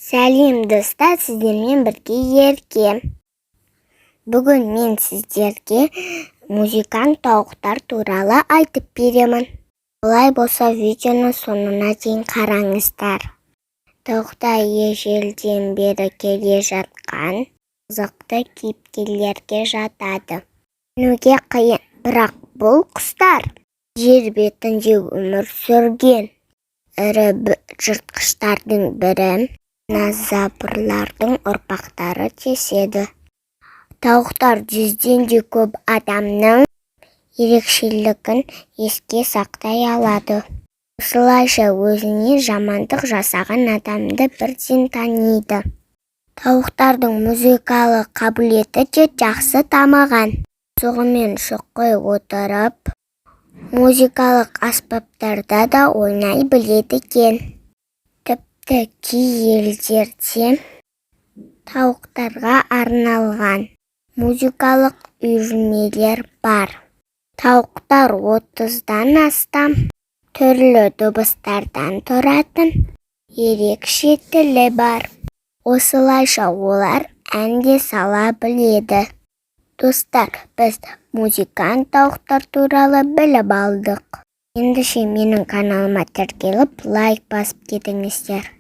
Сәлем достар, сіздермен бірге ерке. Бүгін мен сіздерге музыкант тауықтар туралы айтып беремін. Олай болса видеоны соңына дейін қараңыздар. Тауықтар ежелден бері келе жатқан қызықты кейіпкерлерге жатады. Түсінуге қиын, бірақ бұл құстар жер бетінде өмір сүрген ірі жыртқыштардың бірі. Динозаврлардың ұрпақтары деседі. Тауықтар жүзден де көп адамның ерекшелігін еске сақтай алады. Осылайша өзіне жамандық жасаған адамды бірден таниды. Тауықтардың музыкалық қабілеті де жақсы дамыған. Соғымен шоқи отырып, музыкалық аспаптарда да ойнай біледі екен. Кей елдерде тауықтарға арналған музыкалық үйірмелер бар. Тауықтар 30-дан астам түрлі дыбыстардан тұратын ерекше тілі бар. Осылайша олар ән де сала біледі. Достар, біз музыкант тауықтар туралы біліп алдық. Ендеше менің каналыма тіркеліп, лайк басып кетіңіздер.